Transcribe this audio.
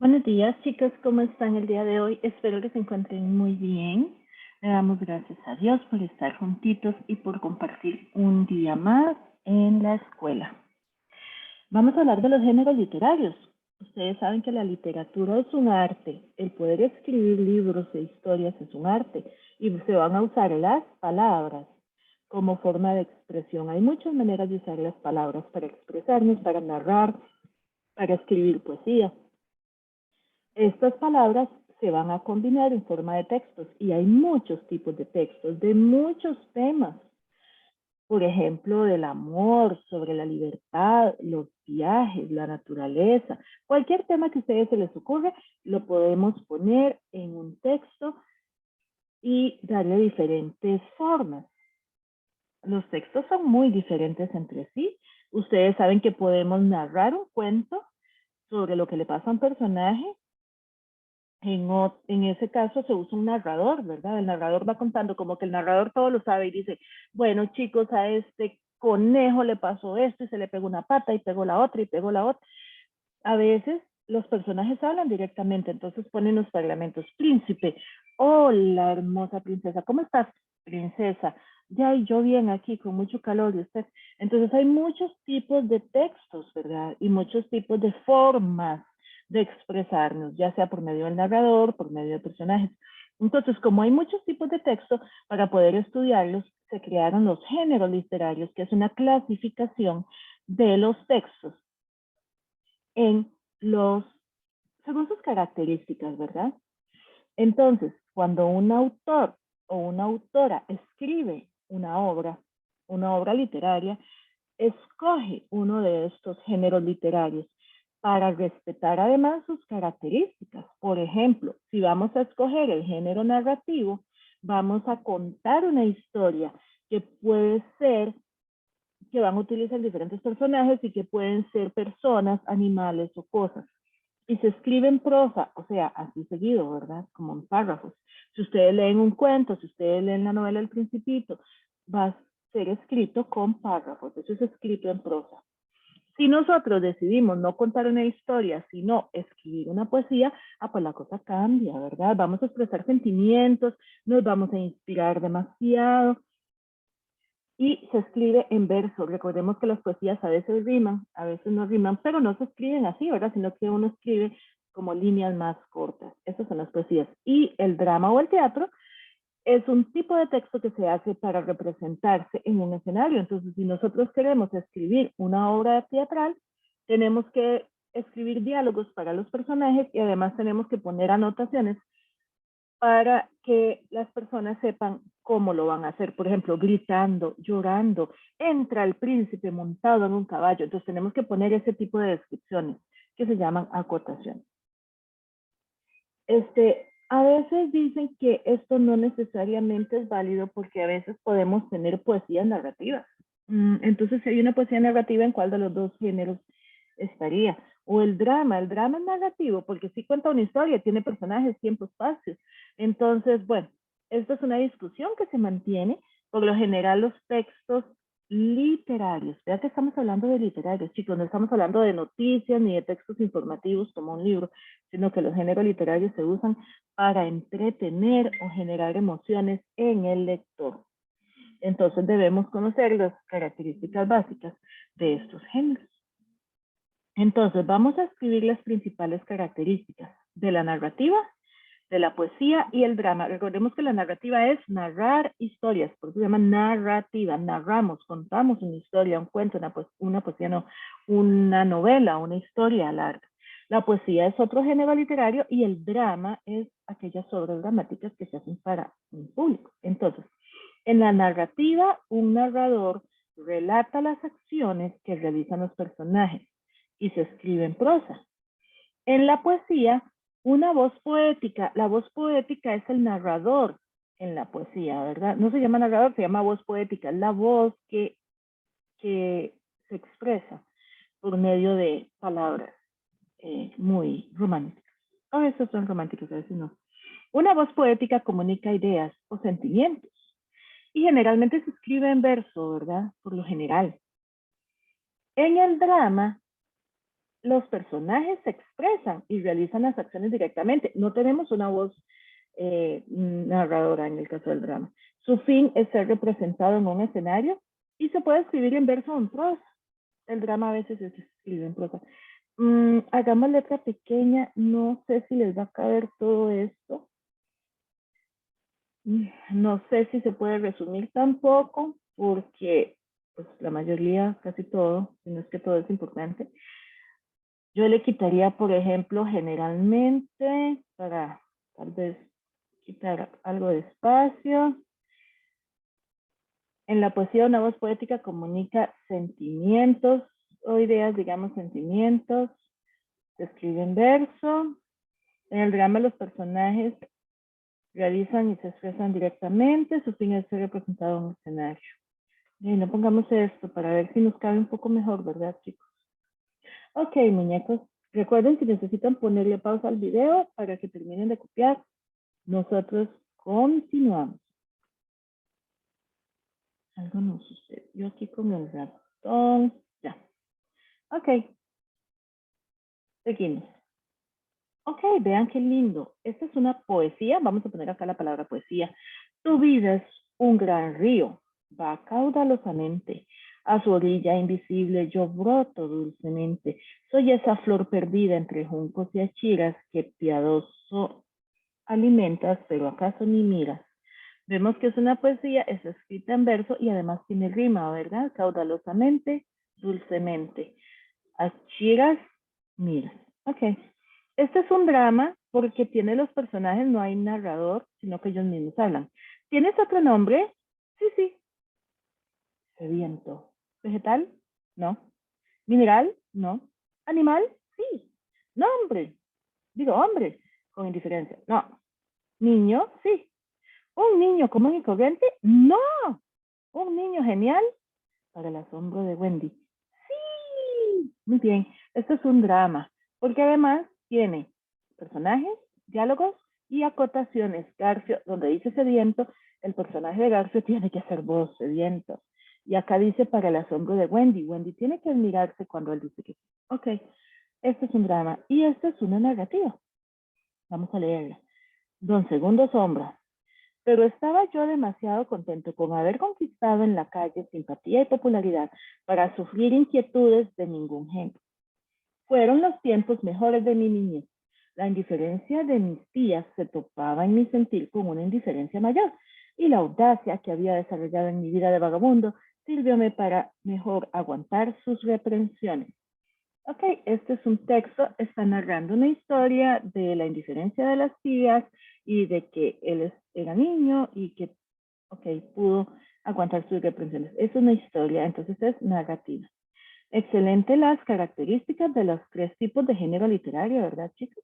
Buenos días, chicos. ¿Cómo están el día de hoy? Espero que se encuentren muy bien. Le damos gracias a Dios por estar juntitos y por compartir un día más en la escuela. Vamos a hablar de los géneros literarios. Ustedes saben que la literatura es un arte. El poder escribir libros e historias es un arte. Y se van a usar las palabras como forma de expresión. Hay muchas maneras de usar las palabras para expresarnos, para narrar, para escribir poesía. Estas palabras se van a combinar en forma de textos y hay muchos tipos de textos de muchos temas. Por ejemplo, del amor, sobre la libertad, los viajes, la naturaleza. Cualquier tema que a ustedes se les ocurra, lo podemos poner en un texto y darle diferentes formas. Los textos son muy diferentes entre sí. Ustedes saben que podemos narrar un cuento sobre lo que le pasa a un personaje. En ese caso se usa un narrador, ¿verdad? El narrador va contando como que el narrador todo lo sabe y dice, bueno, chicos, a este conejo le pasó esto y se le pegó una pata y pegó la otra y pegó la otra. A veces los personajes hablan directamente, entonces ponen los parlamentos. Príncipe, hola, hermosa princesa, ¿cómo estás, princesa? Ya, y yo bien aquí, con mucho calor, y usted. Entonces hay muchos tipos de textos, ¿verdad? Y muchos tipos de formas de expresarnos, ya sea por medio del narrador, por medio de personajes. Entonces, como hay muchos tipos de texto, para poder estudiarlos, se crearon los géneros literarios, que es una clasificación de los textos en los, según sus características, ¿verdad? Entonces, cuando un autor o una autora escribe una obra literaria, escoge uno de estos géneros literarios para respetar además sus características. Por ejemplo, si vamos a escoger el género narrativo, vamos a contar una historia que puede ser que van a utilizar diferentes personajes y que pueden ser personas, animales o cosas. Y se escribe en prosa, o sea, así seguido, ¿verdad? Como en párrafos. Si ustedes leen un cuento, si ustedes leen la novela El Principito, va a ser escrito con párrafos, eso es escrito en prosa. Si nosotros decidimos no contar una historia, sino escribir una poesía, pues la cosa cambia, ¿verdad? Vamos a expresar sentimientos, nos vamos a inspirar demasiado, y se escribe en verso. Recordemos que las poesías a veces riman, a veces no riman, pero no se escriben así, ¿verdad? Sino que uno escribe como líneas más cortas. Esas son las poesías. Y el drama o el teatro es un tipo de texto que se hace para representarse en un escenario. Entonces, si nosotros queremos escribir una obra teatral, tenemos que escribir diálogos para los personajes y además tenemos que poner anotaciones para que las personas sepan cómo lo van a hacer. Por ejemplo, gritando, llorando, entra el príncipe montado en un caballo. Entonces tenemos que poner ese tipo de descripciones que se llaman acotaciones. A veces dicen que esto no necesariamente es válido porque a veces podemos tener poesías narrativas. Entonces, si hay una poesía narrativa, ¿en cuál de los dos géneros estaría? O el drama es narrativo porque sí cuenta una historia, tiene personajes, tiempo, espacio. Entonces, bueno, esta es una discusión que se mantiene. Por lo general, los textos literarios, vea que estamos hablando de literarios, chicos, no estamos hablando de noticias ni de textos informativos como un libro, sino que los géneros literarios se usan para entretener o generar emociones en el lector. Entonces debemos conocer las características básicas de estos géneros. Entonces vamos a escribir las principales características de la narrativa, de la poesía y el drama. Recordemos que la narrativa es narrar historias, por eso se llama narrativa. Narramos, contamos una historia, un cuento, una poesía, no, una novela, una historia larga. La poesía es otro género literario y el drama es aquellas obras dramáticas que se hacen para un público. Entonces, en la narrativa, un narrador relata las acciones que realizan los personajes y se escribe en prosa. En la poesía, una voz poética, la voz poética es el narrador en la poesía, ¿verdad? No se llama narrador, se llama voz poética, la voz que se expresa por medio de palabras muy románticas. A veces son románticas, a veces no. Una voz poética comunica ideas o sentimientos y generalmente se escribe en verso, ¿verdad? Por lo general. En el drama, los personajes se expresan y realizan las acciones directamente. No tenemos una voz narradora en el caso del drama. Su fin es ser representado en un escenario y se puede escribir en verso o en prosa. El drama a veces se escribe en prosa. Hagamos letra pequeña, no sé si les va a caber todo esto. No sé si se puede resumir tampoco, porque pues, la mayoría, casi todo, si no es que todo es importante. Yo le quitaría, por ejemplo, generalmente, para tal vez quitar algo de espacio. En la poesía, una voz poética comunica sentimientos o ideas, digamos, sentimientos. Se escribe en verso. En el drama, los personajes realizan y se expresan directamente. Su fin es ser representado en un escenario. Y no pongamos esto para ver si nos cabe un poco mejor, ¿verdad, chicos? Ok, muñecos. Recuerden que necesitan ponerle pausa al video para que terminen de copiar. Nosotros continuamos. Algo no sucede. Yo aquí con el ratón. Ya. Ok. Seguimos. Ok, vean qué lindo. Esta es una poesía. Vamos a poner acá la palabra poesía. Tu vida es un gran río. Va caudalosamente. A su orilla invisible yo broto dulcemente. Soy esa flor perdida entre juncos y achiras que piadoso alimentas, pero acaso ni miras. Vemos que es una poesía, es escrita en verso y además tiene rima, ¿verdad? Caudalosamente, dulcemente. Achiras, miras. Ok. Este es un drama porque tiene los personajes, no hay narrador, sino que ellos mismos hablan. ¿Tienes otro nombre? Sí, sí. Sediento. ¿Vegetal? No. ¿Mineral? No. ¿Animal? Sí. Nombre. Digo, hombre, con indiferencia. No. ¿Niño? Sí. ¿Un niño común y corriente? No. ¿Un niño genial? Para el asombro de Wendy. Sí. Muy bien. Esto es un drama, porque además tiene personajes, diálogos y acotaciones. Garfio, donde dice sediento, el personaje de Garfio tiene que hacer voz, sediento. Y acá dice para el asombro de Wendy. Wendy tiene que admirarse cuando él dice que sí. Ok, esto es un drama y esto es una narrativa. Vamos a leerla. Don Segundo Sombra. Pero estaba yo demasiado contento con haber conquistado en la calle simpatía y popularidad para sufrir inquietudes de ningún género. Fueron los tiempos mejores de mi niñez. La indiferencia de mis tías se topaba en mi sentir con una indiferencia mayor, y la audacia que había desarrollado en mi vida de vagabundo sirvióme para mejor aguantar sus reprensiones. Ok, este es un texto, está narrando una historia de la indiferencia de las tías y de que él era niño y que, ok, pudo aguantar sus reprensiones. Es una historia, entonces es narrativa. Excelente las características de los tres tipos de género literario, ¿verdad, chicos?